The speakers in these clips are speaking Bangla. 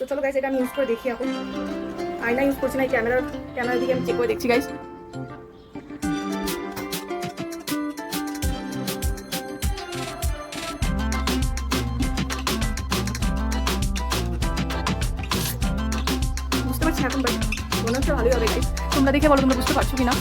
তো চলো গাইস, এটা আমি ইউজ করে দেখি। এখন আয়না ইউজ করছি না, ক্যামেরার দিকে আমি চেক করে দেখছি গাইস। বুঝতে পারছি এখন বাট মনে হচ্ছে ভালোই হবে গাইস। তোমরা দেখে বলো তোমরা বুঝতে পারছো কিনা।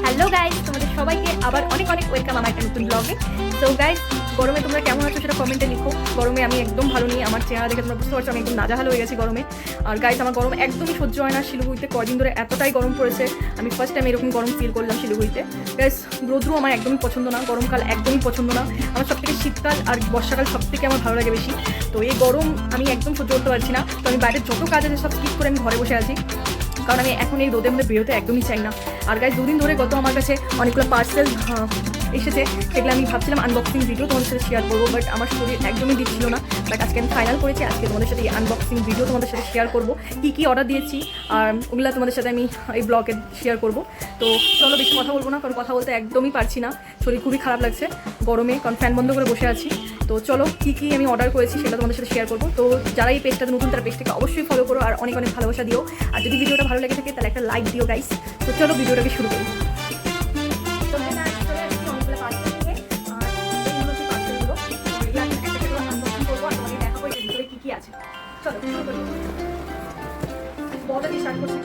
হ্যালো গাইস, তোমাদের সবাইকে আবার অনেক অনেক ওয়েলকাম আমার একটা নতুন ব্লগে। তো গাইস, গরমে তোমরা কেমন আছো সেটা কমেন্টে লিখো। গরমে আমি একদম ভালো নেই, আমার চেহারা দেখে তোমরা বুঝতে পারছো আমি একদম নাজাহাল হয়ে গেছি গরমে। আর গাইস, আমার গরম একদমই সহ্য হয় না। শিলিগুড়িতে কদিন ধরে এতটাই গরম পড়েছে, আমি ফার্স্ট টাইম এরকম গরম ফিল করলাম শিলিগুড়িতে। গাইস, রৌদ্র আমার একদমই পছন্দ না, গরমকাল একদমই পছন্দ না। আমার সবথেকে শীতকাল আর বর্ষাকাল সবথেকে আমার ভালো লাগে বেশি। তো এই গরম আমি একদম সহ্য করতে পারছি না। তো আমি বাইরের যত কাজ আছে সব স্কিপ করে আমি ঘরে বসে আছি, কারণ আমি এখন এই রোদের মধ্যে বেরোতে একদমই চাই না। আর গাইস, দুদিন ধরে গত আমার কাছে অনেকগুলো পার্সেল এসেছে, সেগুলো আমি ভাবছিলাম আনবক্সিং ভিডিও তোমাদের সাথে শেয়ার করবো, বাট আমার শরীর একদমই দিচ্ছিল না। বাট আজকে আমি ফাইনাল করেছি, আজকে তোমাদের সাথে এই আনবক্সিং ভিডিও তোমাদের সাথে শেয়ার করবো, কী অর্ডার দিয়েছি আর ওগুলো তোমাদের সাথে আমি এই ব্লগে শেয়ার করবো। তো চলো বেশি কথা বলবো না, কারণ কথা বলতে একদমই পারছি না, শরীর খুবই খারাপ লাগছে গরমে, কারণ ফ্যান বন্ধ করে বসে আছি। তো চলো কী আমি অর্ডার করেছি সেটা তোমাদের সাথে শেয়ার করবো। তো যারা এই পেজটাতে নতুন তারা পেজটাকে অবশ্যই ফলো করো আর অনেক অনেক ভালোবাসা দিও। আর যদি ভিডিওটা ভালো লেগে থাকে তাহলে একটা লাইক দিও গাইস। তো চলো ভিডিওটাকে শুরু করি। চলো শুরু করি, বড়টা দিয়ে স্টার্ট করছি।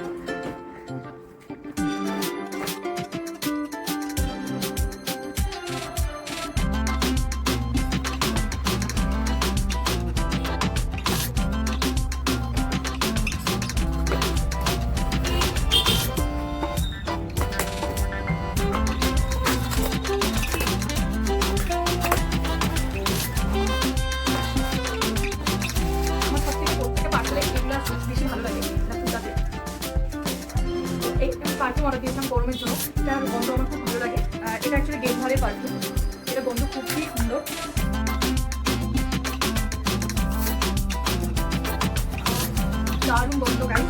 পারফিউম অর্ডার দিয়েছিলাম গরমের জন্য, এটার গন্ধ আমার খুব ভালো লাগে। এটা অ্যাকচুয়ালি গেট ভারের পারফিউম, এটা গন্ধ খুবই সুন্দর, দারুণ গন্ধ গাইস।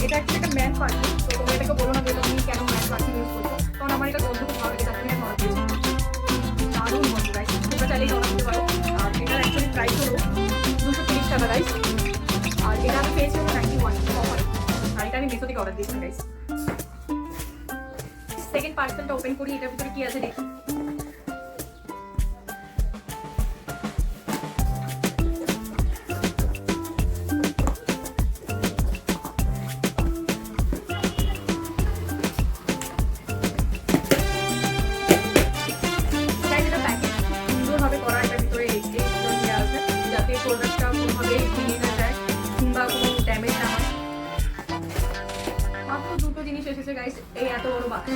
এটা অ্যাকচুয়ালি একটা ম্যান পারফিউম, তো তোমরা এটাকে বলো না যে তুমি কেন ম্যান পারফিউম ইউজ করছো, কারণ আমার এটা গন্ধ খুব ভালো লাগে, তার জন্য আমি অর্ডার দিয়েছি। দারুণ গন্ধ গাইস, তোমরা চাইলেই অর্ডার দিতে পারো। আর এটার অ্যাকচুয়ালি প্রাইস হলো 230 টাকা গাইস। আর এটা আমি পেয়েছি হলো 91 অফার। আর এটা আমি মেসো থেকে অর্ডার দিয়েছিলাম গাইস। সেকেন্ড পার্সেলটা ওপেন করি, এটার ভিতরে কি আছে দেখি। সুন্দরভাবে করা, এটার ভিতরে আছে যাতে প্রোডাক্টটা কোনোভাবে ভেঙে না যায় কিংবা কোনো ড্যামেজ না হয়। মাত্র দুটো জিনিস এসেছে গাইস এই এত বড় বাক্স।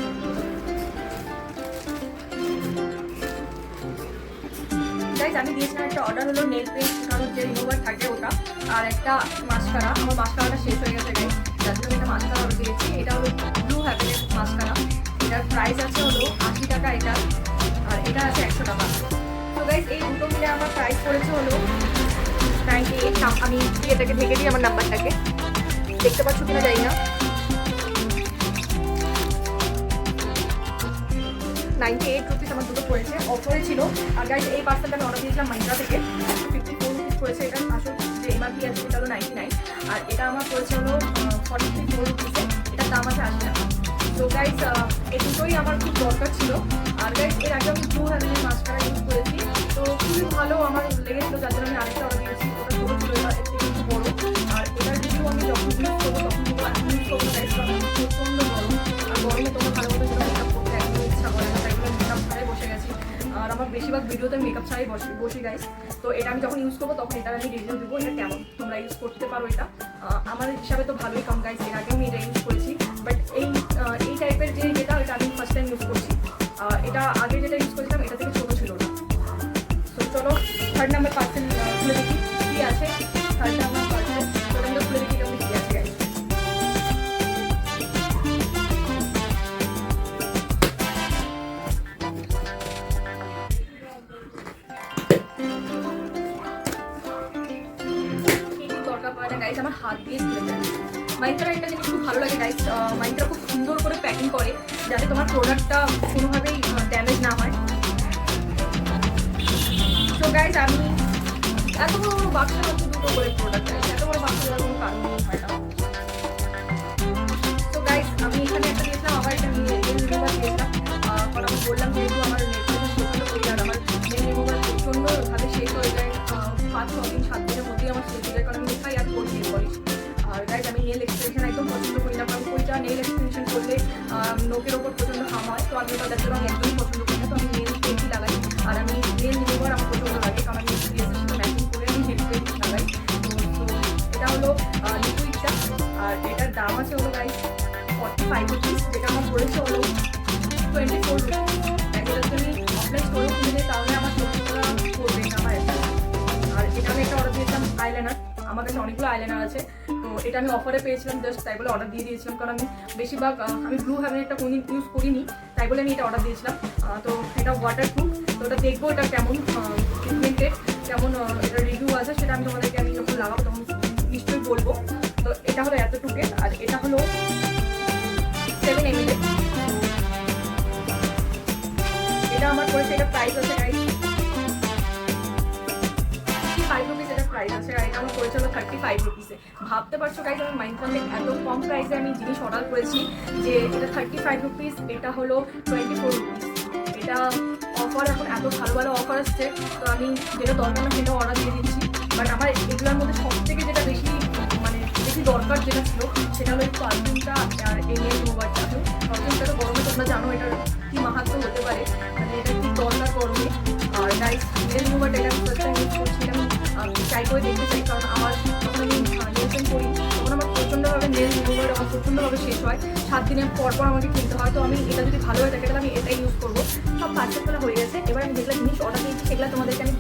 গাইস, আমি দিয়েছিলাম একটা অর্ডার হলো নেল পেন্ট শেখানোর যে রিমুভার থাকে ওটা, আর একটা মাস্কারা। আমার মাস্কারাটা শেষ হয়ে গেছে গাইস, যার জন্য একটা মাস্কারা অর্ডার দিয়েছি। এটা হলো ব্লু হ্যাপিনেস মাস্কারা, এটার প্রাইস আছে হলো 80 টাকা এটা, আর এটা আছে 100 টাকা। তো গাইস, এই দুটো মিলে আমার প্রাইস পড়েছে হলো 98। আমি এটাকে ঢেকে দিই আমার নাম্বারটাকে, দেখতে পাচ্ছ কিনা জানি না। 98 রুপিস আমার দুটো পড়েছে, অফারে ছিল। আর গাইস, এই পার্সেলটা আমি অর্ডার দিয়েছিলাম মাইন্ত্রা থেকে, 54 রুপিস পড়েছে। এটা আসল যে এমআরপি আছে এটা হলো 99, আর এটা আমার পড়েছে হলো 44 রুপিসে, এটার দাম আছে 80 টাকা। তো গাইস, এই দুটোই আমার খুব দরকার ছিল। আর গাইস, এর আগে আমি ব্লু হ্যাভেনের মাস্কারা ইউজ করেছি, তো খুবই ভালো আমার লেগেছিলো, যার জন্য আমি আরেকটা অর্ডার দিয়েছি। ওটা ছোটো ছিল, এটা এর থেকে একটু বড়ো। আর এটার রিভিউ আমি যখন ইউজ করবো তখন ইউজ করবো গাইস, কারণ প্রচণ্ড গরম। আর গরমে তোমার ভালো মতো যেটা মেকআপ করতে একদমই ইচ্ছা করে না, তাই মেকআপ ছাড়াই বসে গেছি। আর আমার বেশিরভাগ ভিডিওতে মেকআপ ছাড়াই বসি গাইস। তো এটা আমি যখন ইউজ করবো তখন এটা আমি রিভিউ দেবো এটা কেমন, তোমরা ইউজ করতে পারো। এটা আমার হিসাবে তো ভালোই কম গাইস, এর আগে আমি এটা ইউজ করেছি, বাট এই টাইপের যেটা এটা আমি ফার্স্ট টাইম ইউজ করছি। এটা আগে যেটা ইউজ করেছিলাম এটা থেকে ছোটো ছিল না। তো চলো থার্ড নাম্বার পার্সেল খুলে দেখি কী আছে। থার্ড নাম্বার পার্সেল ওটা খুলে দেখি কেমন কী আছে গাইস। গাইস, আমার হাত দিয়ে খুলে যায়। মাইন্ত্রা একটা জিনিস খুব ভালো লাগে গাইস, মাইন্ত্রা খুব সুন্দর করে প্যাকিং করে যাতে তোমার প্রোডাক্টটা কোনোভাবেই ড্যামেজ না হয়। তো গাইস, আমি এত বড় বড় বাক্সের মধ্যে দুটো করে প্রোডাক্ট আছে, এত বড় বাক্স দেওয়ার কোনো কারণ হয় না। তো গাইস আমি এখানে একটা দিয়েছিলাম, আবার একটা নেল রিমুভার দিয়েছিলাম। কারণ আমি বললাম যেহেতু আমার নেল পলিশ প্রচণ্ড করি আর আমার নেল রিমুভার প্রচণ্ডভাবে শেষ হয়ে যায়, 5-6 দিন 7 দিনের মধ্যেই আমার শেষ হয়ে যায়, কারণ আমি কোথায় আর করি নেল পলিশ। আর গাইস আমি নেল এক্সটেনশন একদম পছন্দ করি না, কারণ ওইটা নেল এক্সটেনশন করলে নোকের ওপর প্রচণ্ড হাম হয়, তো আমি ওটা দেখতে আমি একদমই পছন্দ করি না। তো আমি নেল পেন্টই লাগাই, আর আমি নেল রিমুভার আমার প্রচণ্ড লাগে, কারণ আমি ড্রেসের সাথে ম্যাচিং করে আমি নেল পেন্ট লাগাই। তো এটা হলো লিকুইডটা, আর এটার দাম আছে হলো গাইস 45 রুপিস, যেটা আমার পড়েছে হলো 24 রুপিস। এটা যদি অফলাইন স্টোরেও কিনে দিই তাহলে আমার 24 টাকা পড়বে না আমার এটা। আর এটা আমি একটা অর্ডার দিয়েছিলাম আইলাইনার, আমার কাছে অনেকগুলো আইলাইনার আছে, তো এটা আমি অফারে পেয়েছিলাম, জাস্ট তাই বলে অর্ডার দিয়ে দিয়েছিলাম, কারণ আমি বেশিরভাগ আমি ব্লু হ্যাভেনেরটা কোনোদিন ইউজ করিনি, তাই বলে আমি এটা অর্ডার দিয়েছিলাম। তো এটা ওয়াটারপ্রুফ, তো ওটা দেখবো এটা কেমন ট্রিটমেন্টেড, কেমন এটা রিভিউ আছে, সেটা আমি তোমাদেরকে আমি যখন লাগাবো তখন নিশ্চয়ই বলবো। তো এটা হলো এতটুকু, আর এটা হলো 7 ml। এটা আমার পড়েছে, এটা প্রাইস আছে গাইস 55 রুপিস, এটা প্রাইস আছে, আর এটা আমার পড়েছিল 35 রুপিসে। ভাবতে পারছো গাইস আমি মাইন্ডফোনে এত কম প্রাইসে আমি জিনিস অর্ডার করেছি, যে এটা 35 রুপিস, এটা হলো 24 রুপিস। এটা অফার, এখন এত ভালো ভালো অফার আসছে, তো আমি যেটা দরকার না সেটা অর্ডার দিয়ে দিচ্ছি। বাট আমার এগুলোর মধ্যে সব থেকে যেটা বেশি বেশি দরকার যেটা ছিল সেটা হলো এই পারফিউমটা আর এই নেল রিমুভারটা। পারফিউমটা তো গরমে তোমরা জানো এটার কী মাহাত্ম্য হতে পারে, মানে এটা কি দরকার গরমে। আর গাইস নেল রিমুভারটা এটা আমি ফার্স্ট টাইম ইউজ করছি, আমি ট্রাই করে দেখতে চাই, কারণ আমার যখন আমি নেল পেন্ট করি তখন আমার প্রচণ্ডভাবে নেল রিমুভার আমার প্রচণ্ডভাবে শেষ হয়, 7 দিনের পর পর আমাকে কিনতে হয়। তো আমি এটা যদি ভালো হয়ে থাকে তাহলে আমি এটাই ইউজ করবো। সব পার্সেলগুলো হয়ে গেছে, এবার আমি যেগুলো জিনিস অর্ডার দিয়েছি সেগুলো তোমাদেরকে আমি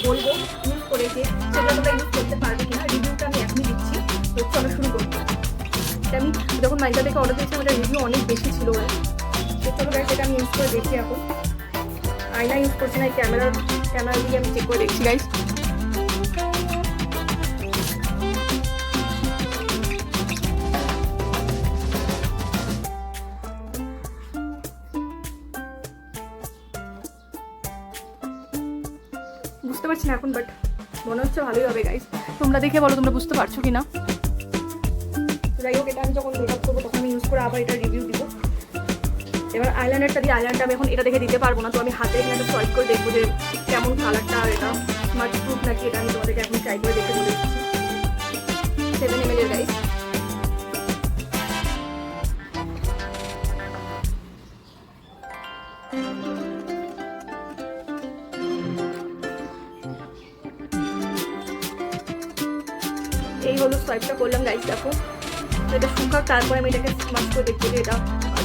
বলবো ইউজ করে যে সেগুলো তোমরা ইউজ করতে পারবে কিনা, রিভিউটা আমি এখনই দিচ্ছি। তো চলো শুরু করবো। এটা আমি যখন মাইকা থেকে অর্ডার দিয়েছিলাম এটা রিভিউ অনেক বেশি ছিল, তো চলো গাইস এটা আমি ইউজ করে দেখি। এখন আয়না ইউজ করছি না, ক্যামেরা দিয়ে আমি চেক করে দেখছি গাইস। বুঝতে পারছি না এখন, বাট মনে হচ্ছে ভালোই হবে গাইস। তোমরা দেখে বলো তোমরা বুঝতে পারছো কি না। যাই হোক, এটা আমি যখন মেকআপ করবো তখন আমি ইউজ করে আবার এটা রিভিউ দিব। এবার আইলাইনারটা দিয়ে, আইলাইনারটা আমি এখন এটা দেখে দিতে পারবো না, তো আমি হাতে এখানে চয়েস করে দেখবো যে কেমন কালারটা, আর এটা স্মার্ট প্রুফ নাকি, এটা আমি তোমাদেরকে এখন ট্রাই করে দেখে বলে দিচ্ছি। 7 ml এর গাইস। এই হলো সোয়াইপটা করলাম গাইস, দেখো এটা শুকাক, তারপরে আমি এটাকে স্মাশ করে দেখবো যে এটা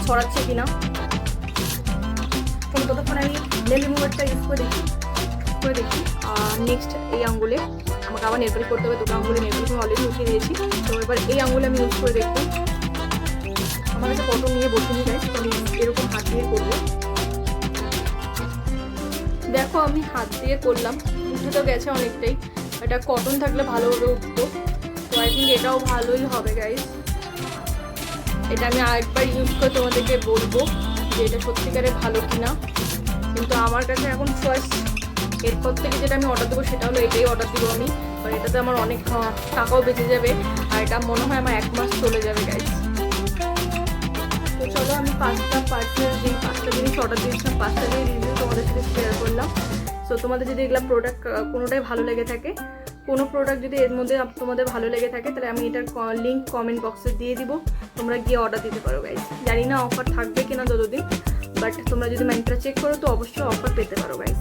ছড়াচ্ছে কিনা। ততক্ষণ আমি নেল রিমুভারটা ইউজ করে দেখি। নেক্সট এই আঙ্গুলে আমাকে আবার নেল পলিশ করতে হবে, দুটো আঙ্গুলে নেল পলিশ আমি অলরেডি উঠিয়ে দিয়েছি। তো এবার এই আঙ্গুলে আমি ইউজ করে দেখবো। আমার কাছে কটন নিয়ে বসিনি গাইস, তো আমি এরকম হাত দিয়ে করবো। দেখো আমি হাত দিয়ে করলাম, উঠে তো গেছে অনেকটাই। এটা কটন থাকলে ভালোভাবে উঠতো, তো আই থিঙ্ক এটাও ভালোই হবে গাইস। এটা আমি আরেকবার ইউজ করে তোমাদেরকে বলবো যে এটা সত্যিকারে ভালো কিনা, কিন্তু আমার কাছে এখন চয়েস এরপর থেকে যেটা আমি অর্ডার দেবো সেটা হলো এটাই অর্ডার দেবো আমি। আর এটাতে আমার অনেক টাকাও বেঁচে যাবে, আর এটা মনে হয় আমার 1 মাস চলে যাবে গাইস। তো চলো আমি 5টা পার্সেল, যেই 5টা জিনিস অর্ডার দিয়েছিলাম 5টা দিয়ে রিভিউ তোমাদের সাথে শেয়ার করলাম। সো তোমাদের যদি এগুলো প্রোডাক্ট কোনোটাই ভালো লেগে থাকে, কোনো প্রোডাক্ট যদি এর মধ্যে তোমাদের ভালো লেগে থাকে, তাহলে আমি এটার লিঙ্ক কমেন্ট বক্সে দিয়ে দিব, তোমরা গিয়ে অর্ডার দিতে পারো গাইস। জানি না অফার থাকবে কিনা যতদিন, বাট তোমরা যদি মাইন্ডটা চেক করো তো অবশ্যই অফার পেতে পারো গাইস।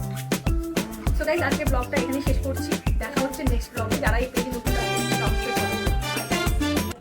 সো গাইস আজকে ব্লগটা এখানেই শেষ করছি, দেখা হচ্ছে নেক্সট ব্লগে। যারা এই পেজে নতুন